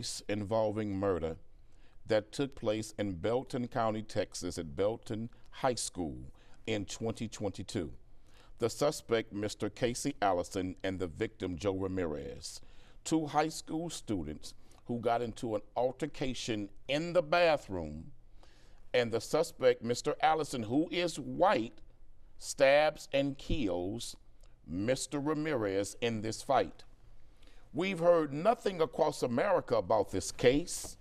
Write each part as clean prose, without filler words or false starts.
case involving murder that took place in Belton County, Texas at Belton High School in 2022. The suspect, Mr. Casey Allison, and the victim, Joe Ramirez, two high school students who got into an altercation in the bathroom, and the suspect, Mr. Allison, who is white, stabs and kills Mr. Ramirez in this fight. We've heard nothing across America about this case.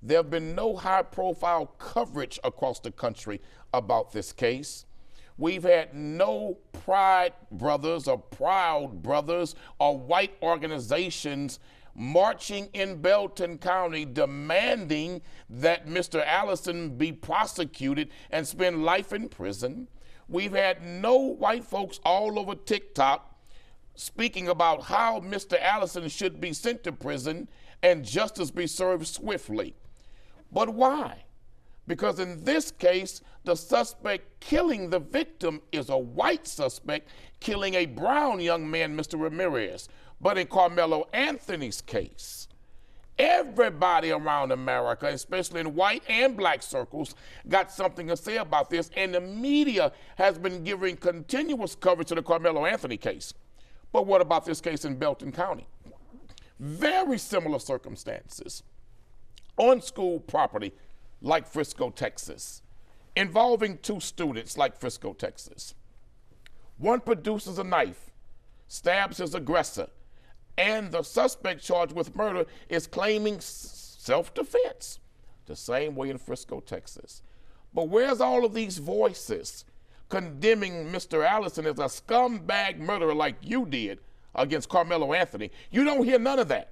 There have been no high-profile coverage across the country about this case. We've had no Pride Brothers or Proud Brothers or white organizations marching in Belton County demanding that Mr. Allison be prosecuted and spend life in prison. We've had no white folks all over TikTok speaking about how Mr. Allison should be sent to prison and justice be served swiftly. But why? Because in this case, the suspect killing the victim is a white suspect killing a brown young man, Mr. Ramirez. But in Carmelo Anthony's case, everybody around America, especially in white and black circles, got something to say about this, and the media has been giving continuous coverage to the Carmelo Anthony case. But what about this case in Belton County? Very similar circumstances. On school property, like Frisco, Texas, involving two students like Frisco, Texas. One produces a knife, stabs his aggressor, and the suspect charged with murder is claiming self-defense, the same way in Frisco, Texas. But where's all of these voices condemning Mr. Allison as a scumbag murderer like you did against Carmelo Anthony? You don't hear none of that,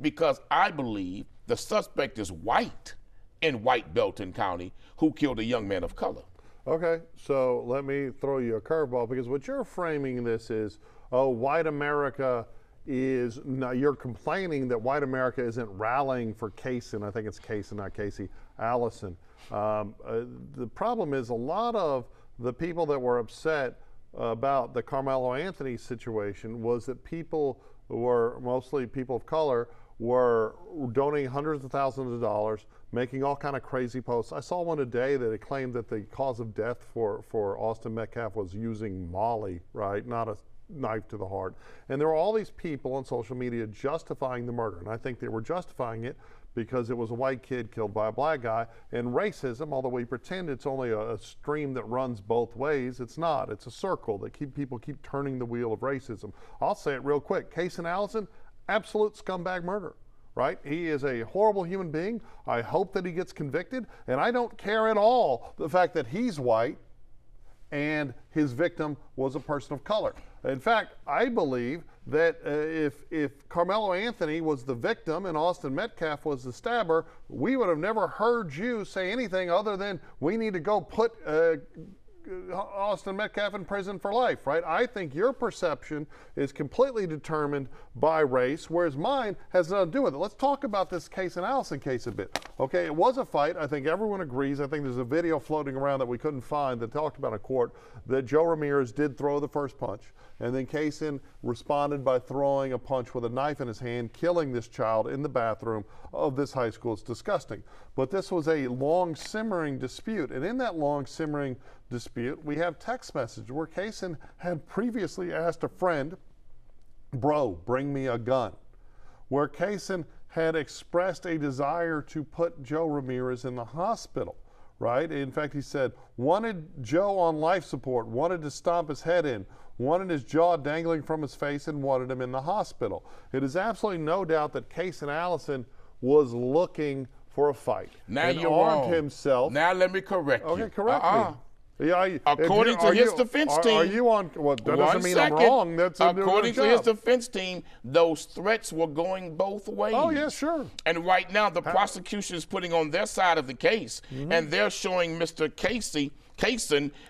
because I believe the suspect is white in white Belton County who killed a young man of color. Okay, so let me throw you a curveball, because what you're framing this is, oh, white America is, now you're complaining that white America isn't rallying for Casey, I think it's Casey, not Casey, Allison. The problem is a lot of the people that were upset about the Carmelo Anthony situation was that people were, mostly people of color, were donating hundreds of thousands of dollars, making all kind of crazy posts. I saw one today that it claimed that the cause of death for Austin Metcalf was using Molly, right? Not a knife to the heart. And there were all these people on social media justifying the murder. And I think they were justifying it because it was a white kid killed by a black guy. And racism, although we pretend it's only a stream that runs both ways, it's not. It's a circle that people keep turning the wheel of racism. I'll say it real quick. Casey Allison, absolute scumbag murder, right? He is a horrible human being. I hope that he gets convicted, and I don't care at all the fact that he's white and his victim was a person of color. In fact, I believe that if Carmelo Anthony was the victim and Austin Metcalf was the stabber, we would have never heard you say anything other than we need to go put Austin Metcalf in prison for life, right? I think your perception is completely determined by race, whereas mine has nothing to do with it. Let's talk about this Casey Allison case a bit. Okay, it was a fight. I think everyone agrees. I think there's a video floating around that we couldn't find that talked about in court that Joe Ramirez did throw the first punch, and then Casey responded by throwing a punch with a knife in his hand, killing this child in the bathroom of this high school. It's disgusting. But this was a long simmering dispute, and in that long simmering dispute, we have text message where Casey had previously asked a friend, bro, bring me a gun, where Casey had expressed a desire to put Joe Ramirez in the hospital, right? In fact, he said, wanted Joe on life support, wanted to stomp his head in, wanted his jaw dangling from his face, and wanted him in the hospital. It is absolutely no doubt that Casey Allison was looking for a fight. Now and you're armed wrong. himself. Now let me correct you. Okay, correct me. Yeah, according to his defense team, are you on? Well, that doesn't mean I'm wrong. That's according to his defense team. Those threats were going both ways. Oh yeah, sure. And right now, the prosecution is putting on their side of the case, and they're showing Mr. Casey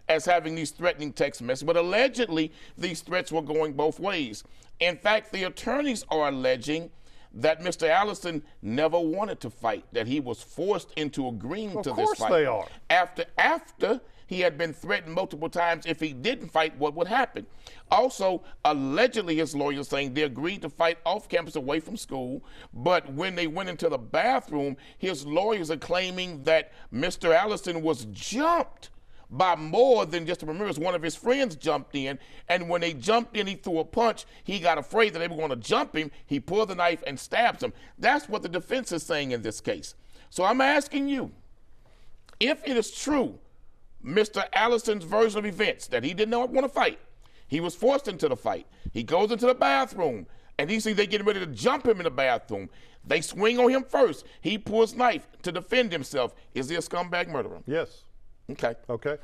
as having these threatening text messages. But allegedly, these threats were going both ways. In fact, the attorneys are alleging that Mr. Allison never wanted to fight, that he was forced into agreeing to this fight. Of course they are. After he had been threatened multiple times if he didn't fight, what would happen. Also, allegedly, his lawyer is saying they agreed to fight off campus away from school, but when they went into the bathroom, his lawyers are claiming that Mr. Allison was jumped by more than just a Ramirez. One of his friends jumped in, and when they jumped in, he threw a punch. He got afraid that they were going to jump him. He pulled the knife and stabbed him. That's what the defense is saying in this case. So I'm asking you, if it is true, Mr. Allison's version of events, that he did not want to fight, he was forced into the fight. He goes into the bathroom, and he sees they getting ready to jump him in the bathroom. They swing on him first. He pulls knife to defend himself. Is he a scumbag murderer? Yes. Okay. Okay.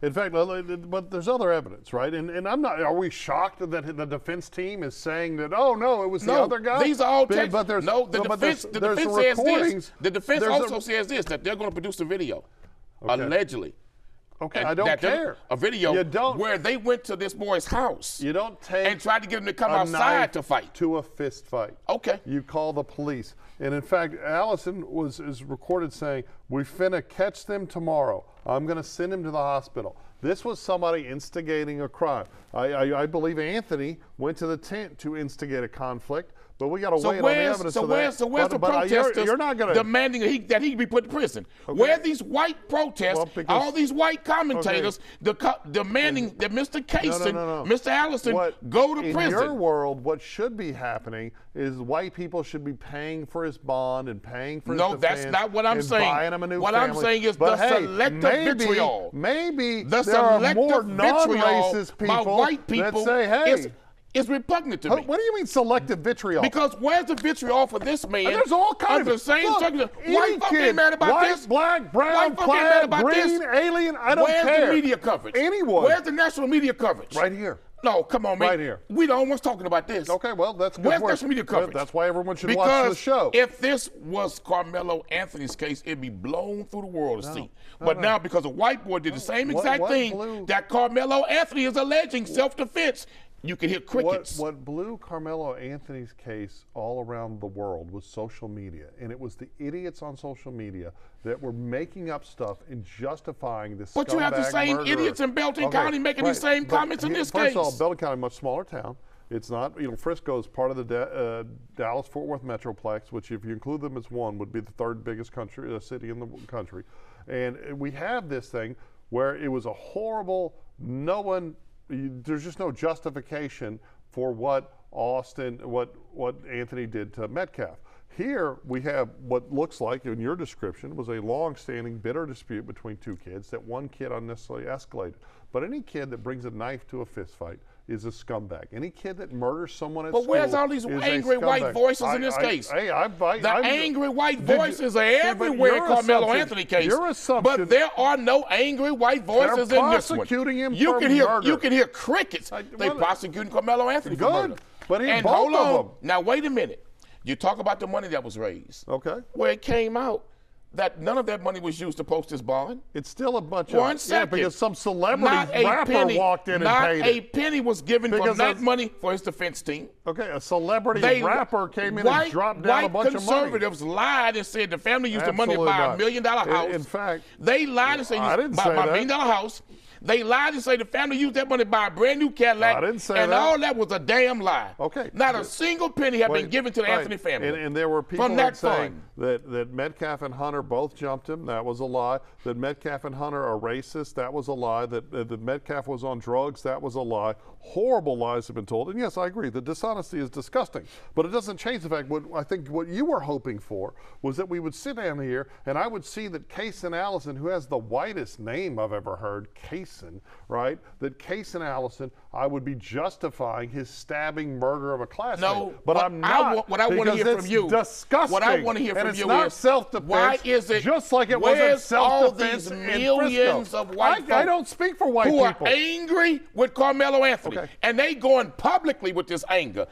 In fact, but there's other evidence, right? And I'm not. Are we shocked that the defense team is saying that? Oh no, it was the other guy. These are all tapes. But there's no. The defense says this. The defense also says this, that they're going to produce a video, allegedly. Okay, I don't care. A video where they went to this boy's house. You don't take and tried to get him to come outside to fight. To a fist fight. Okay. You call the police. And in fact, Allison is recorded saying, "We finna catch them tomorrow. I'm going to send him to the hospital." This was somebody instigating a crime. I believe Anthony went to the tent to instigate a conflict, but we got to wait on the evidence of that. So where's the protesters demanding that he be put in prison? Okay. Where are these white protesters, all these white commentators demanding that Mr. Casey, Mr. Allison, go to prison? In your world, what should be happening is white people should be paying for his bond and paying for his defense. No, that's not what I'm saying. Buying him a new what family. I'm saying is the selective vitriol. Maybe the there are more vitriol non-racist by people white people that say, hey, is repugnant to me. What do you mean selective vitriol? Because where's the vitriol for this man? There's all kinds of the same look, white folk ain't mad about white, this. Black, brown, plaid, green, alien, I don't care. Where's the media coverage? Anyone. Where's the national media coverage? Right here. No, come on, man. Right here. We don't want talking about this. Okay, well, that's good. Where's national media coverage? That's why everyone should watch the show. If this was Carmelo Anthony's case, it'd be blown through the world to see. But now, because a white boy did the same exact thing that Carmelo Anthony is alleging, self-defense, you can hear crickets. What blew Carmelo Anthony's case all around the world was social media. And it was the idiots on social media that were making up stuff and justifying this But you have the same idiots in Belton County making these same comments in this case. First of all, Belton County, a much smaller town. It's not, Frisco is part of the Dallas-Fort Worth Metroplex, which if you include them as one, would be the third biggest city in the country. And we have this thing where it was a horrible, there's just no justification for what Anthony did to Metcalf. Here we have what looks like, in your description, was a long-standing bitter dispute between two kids that one kid unnecessarily escalated. But any kid that brings a knife to a fist fight is a scumbag. Any kid that murders someone at school is a scumbag. But where's all these angry white voices in this case? The angry white voices are everywhere in Carmelo Anthony case. Your assumption, but there are no angry white voices in this one. Him you for murder. You can hear crickets. They prosecuting Carmelo Anthony for murder. But and both hold on. of them. Now wait a minute. You talk about the money that was raised. Okay. Where it came out that none of that money was used to post his bond. It's still a bunch of... 1 second. Yeah, because some celebrity rapper walked in and paid it. Not a penny was given from that money for his defense team. Okay, a celebrity rapper came in and dropped down a bunch of money. White conservatives lied and said the family used the money to buy $1 million house. In fact... They lied and said buy $1 million house. They lied and say the family used that money to buy a brand new Cadillac. I didn't say and that. all that was a damn lie. Okay. Not a single penny had been given to the Anthony family. And there were people that saying that Metcalf and Hunter both jumped him. That was a lie. That Metcalf and Hunter are racist. That was a lie. That Metcalf was on drugs. That was a lie. Horrible lies have been told. And yes, I agree. The dishonesty is disgusting. But it doesn't change the fact, I think what you were hoping for was that we would sit down here and I would see that Cason Allison, who has the whitest name I've ever heard, Cason, right? That Cason Allison, I would be justifying his stabbing murder of a classmate. No, but I'm not. What I want to hear from you, disgusting. What I want to hear from and you it's not is self-defense. Why is it? Just like it wasn't self-defense all these millions of white folk I don't speak for white who people. Are angry with Carmelo Anthony, and they going publicly with this anger.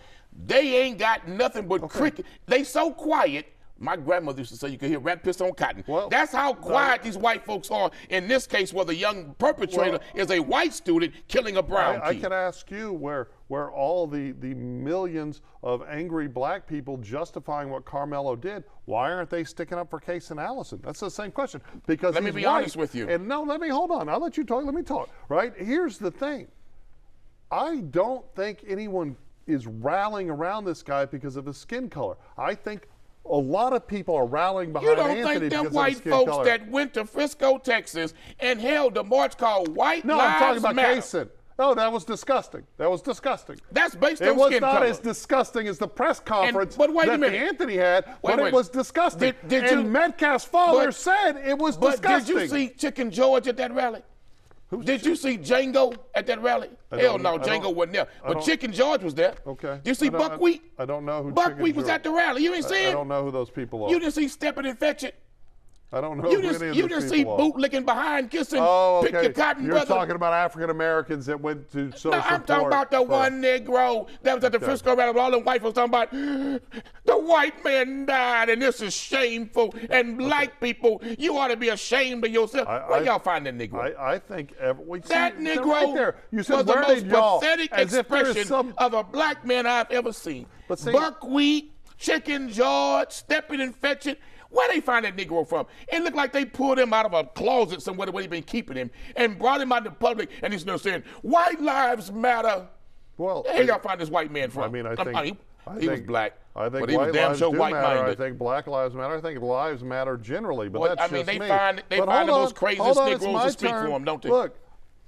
They ain't got nothing but cricket. They so quiet. My grandmother used to say you could hear rat piss on cotton. Well, that's how quiet these white folks are in this case where the young perpetrator is a white student killing a brown kid. I can ask you where where all the millions of angry black people justifying what Carmelo did, why aren't they sticking up for Case and Allison? That's the same question. Because let me be honest with you. And no, hold on. I'll let you talk. Let me talk. Right? Here's the thing. I don't think anyone is rallying around this guy because of his skin color. I think a lot of people are rallying behind Anthony because of his skin color. You don't think them white folks that went to Frisco, Texas, and held the march called White Lives Matter? No, I'm talking about Kaysen. Oh, that was disgusting. That was disgusting. That's based on skin color. It was not color. as disgusting as the press conference but wait a that minute. Anthony had, but it was disgusting. Did Metcalf's father said it was disgusting. Did you see Chicken George at that rally? Did you see Django at that rally? Hell no, Django wasn't there. But Chicken George was there. Okay. Did you see Buckwheat? I don't know who Buckwheat was at the rally. You ain't see it? I don't know who those people are. You didn't see Steppin' and Fetch It? I don't know who any of those people are. You didn't see Boot licking behind, kissing, pick your cotton You're brother. talking about African Americans that went to show support. No, I'm talking about the one Negro that was at the Frisco rally. All them white folks talking about the white man died and this is shameful. And black people, you ought to be ashamed of yourself. Where y'all find that Negro? I think that Negro right there. You said, was the where most did y'all, pathetic as if expression of a black man I've ever seen. But see, Buckwheat, Chicken George, Steppin' and Fetch It. Where they find that Negro from? It looked like they pulled him out of a closet somewhere where he been keeping him and brought him out to public and he's still saying, White Lives Matter. Well, where y'all find this white man from? I mean, I think he was black. I think but he was white damn lives sure do white-minded. matter. I think black lives matter. I think lives matter generally, but that's just me. They find the most craziest Negroes to speak for them, don't they? Look,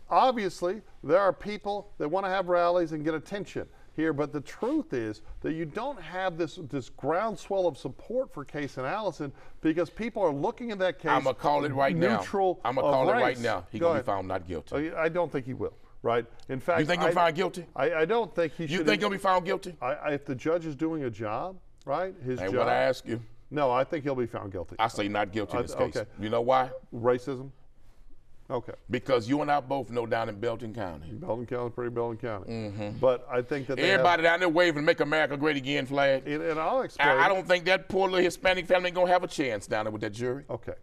obviously, there are people that want to have rallies and get attention here, but the truth is that you don't have this groundswell of support for Case and Allison because people are looking at that case. I'm going to call it right now. I'm going to call it right now. He's going to be found not guilty. I don't think he will. Right. In fact, you think he'll be found guilty? I don't think he should. You think he'll be found guilty? If the judge is doing a job, right? His job. What I ask you? No, I think he'll be found guilty. I say not guilty in this case. Okay. You know why? Racism. Okay. Because you and I both know down in Belton County. Belton County, pretty Belton County. Mm-hmm. But I think that everybody down there waving "Make America Great Again" flag. And I'll explain. I don't think that poor little Hispanic family gonna have a chance down there with that jury. Okay.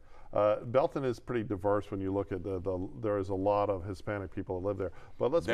Belton is pretty diverse when you look at there is a lot of Hispanic people that live there. But let's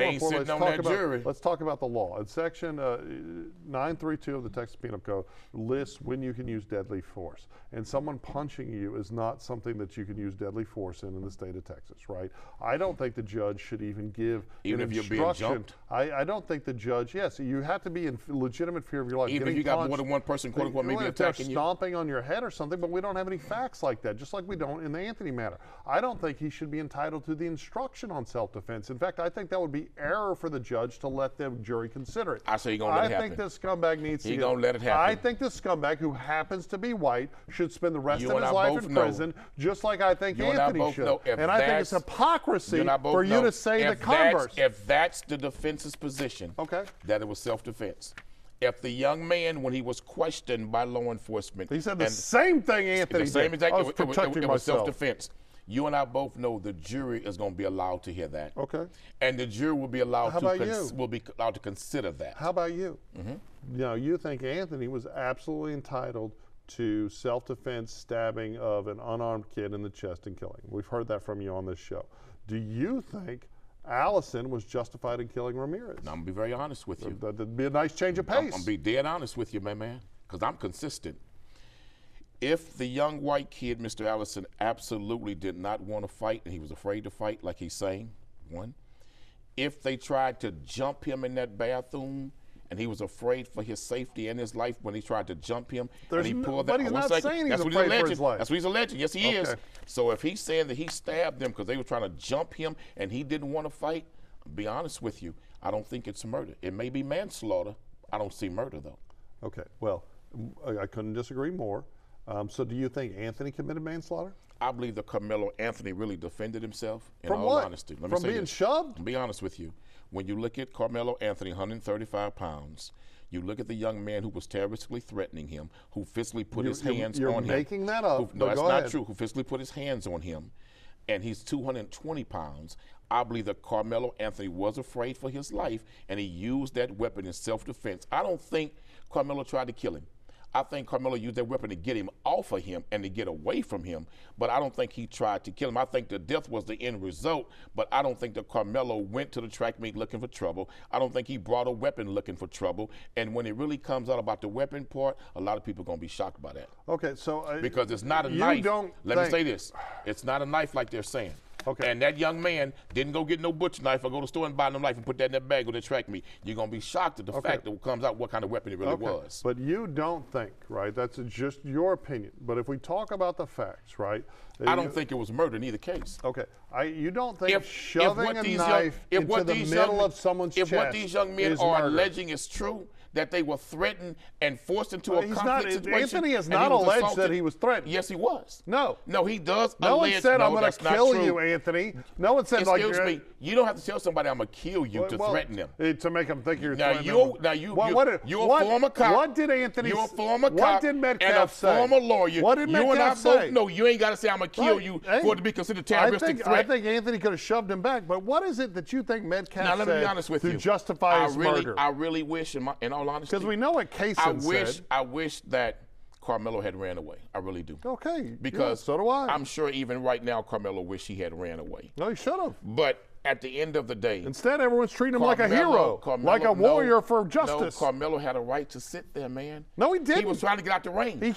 talk about the law. In section 932 of the Texas Penal Code lists when you can use deadly force. And someone punching you is not something that you can use deadly force in the state of Texas, right? I don't think the judge should even give an instruction. You're being jumped? I don't think the judge, yes, you have to be in legitimate fear of your life. Even if you got more than one person, quote unquote, maybe attacking you. Stomping on your head or something, but we don't have any facts like that, just like we don't in the Anthony matter. I don't think he should be entitled to the instruction on self-defense. In fact, I think that would be error for the judge to let the jury consider it. I say you're going to let it happen. I think this scumbag needs to. He's going to let it happen. I think this scumbag, who happens to be white, should spend the rest of his life in prison, just like I think Anthony should. And I think it's hypocrisy for you to say the converse. If that's the defense's position, that it was self-defense. If the young man, when he was questioned by law enforcement, he said the same thing Anthony did. Same exact, I was protecting it was myself. Self-defense. You and I both know the jury is going to be allowed to hear that. Okay. And the jury will be allowed to consider that. How about you? Mm-hmm. You think Anthony was absolutely entitled to self-defense stabbing of an unarmed kid in the chest and killing. We've heard that from you on this show. Do you think Allison was justified in killing Ramirez? I'm going to be very honest with you. That'd be a nice change of pace. I'm going to be dead honest with you, man, because I'm consistent. If the young white kid, Mr. Allison, absolutely did not want to fight and he was afraid to fight, like he's saying, one. If they tried to jump him in that bathroom and he was afraid for his safety and his life when he tried to jump him, and he pulled that. But he's not saying he's afraid for his life. That's what he's alleging. Yes, he is. So if he's saying that he stabbed them because they were trying to jump him and he didn't want to fight, I'll be honest with you, I don't think it's murder. It may be manslaughter. I don't see murder, though. Okay. Well, I couldn't disagree more. So do you think Anthony committed manslaughter? I believe that Carmelo Anthony really defended himself, in From all what? honesty. From being shoved? I'll be honest with you. When you look at Carmelo Anthony, 135 pounds, you look at the young man who was terroristically threatening him, who physically put his hands on him. You're making that up. No, that's not true. Who physically put his hands on him, and he's 220 pounds. I believe that Carmelo Anthony was afraid for his life, and he used that weapon in self-defense. I don't think Carmelo tried to kill him. I think Carmelo used that weapon to get him off of him and to get away from him, but I don't think he tried to kill him. I think the death was the end result, but I don't think that Carmelo went to the track meet looking for trouble. I don't think he brought a weapon looking for trouble. And when it really comes out about the weapon part, a lot of people are going to be shocked by that. Okay, so because it's not a knife. Let me say this. It's not a knife like they're saying. Okay. And that young man didn't go get no butcher knife or go to the store and buy no knife and put that in that bag with the track meet. You're going to be shocked at the fact that it comes out what kind of weapon it really was. But you don't think, right? That's just your opinion. But if we talk about the facts, right? I don't think it was murder in either case. Okay. You don't think shoving a knife into the middle of someone's chest is murder? If what these young men are alleging is true, that they were threatened and forced into a conflict situation. Anthony has not alleged that he was threatened. Yes, he was. No. No, he does no allege. One said, I'm going to kill you, Anthony. No one said, excuse me, you don't have to tell somebody I'm going to kill you to threaten them. To make them think you're threatening them. You're a former cop. What did Anthony say? You're a former cop. What did Metcalf say? And a former lawyer. What did Metcalf say? No, you ain't got to say I'm going to kill you for it to be considered a terroristic threat. I think Anthony could have shoved him back. But what is it that you think Metcalf said let me be honest with to you. justify his murder? I really wish, in all honesty. Because we know what Kaysen said. I wish that Carmelo had ran away. I really do. Okay. Because so do I. I'm sure even right now Carmelo wish he had ran away. No, he should have. But at the end of the day, instead everyone's treating him like a hero, like a warrior for justice. No, Carmelo had a right to sit there, man. No, he didn't. He was trying to get out the ring. There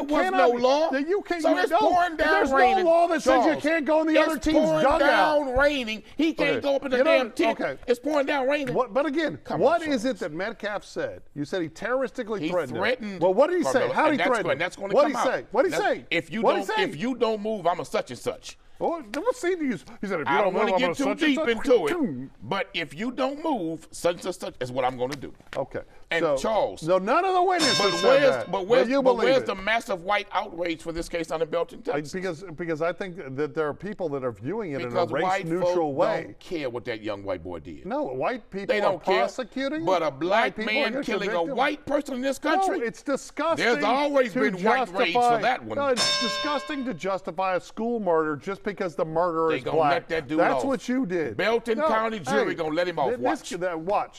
was no law. You can't. So it's pouring down raining. There's no law that says you can't go in the other team's dugout. It's pouring down raining. He can't go up in the damn tent. Okay. It's pouring down raining. But again, what is it that Metcalf said? You said he terroristically threatened him. Well, what did he say? How did he threaten him? That's going to come out. What did he say? If you don't move, I'm a such and such. Oh, what scene do you use? He said, if you I don't want to get too deep into it, it. But if you don't move, such and such is what I'm going to do. Okay. And so, Charles. No, none of the witnesses said that. But where's the massive white outrage for this case down in Belton, Texas? Because I think that there are people that are viewing it in a race-neutral way. White don't care what that young white boy did. No, white people they don't are prosecuting. But a black man killing a white person in this country? No, it's disgusting. There's always been white rage for that one. No, it's disgusting to justify a school murder just because the murderer is black. Let that dude That's off. what you did. Belton County jury going to let him off. Watch.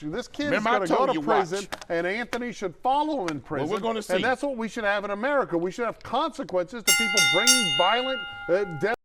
This kid is going to go to prison, and Anthony should follow him in prison. Well, we're going to see. And that's what we should have in America. We should have consequences to people bringing violent death.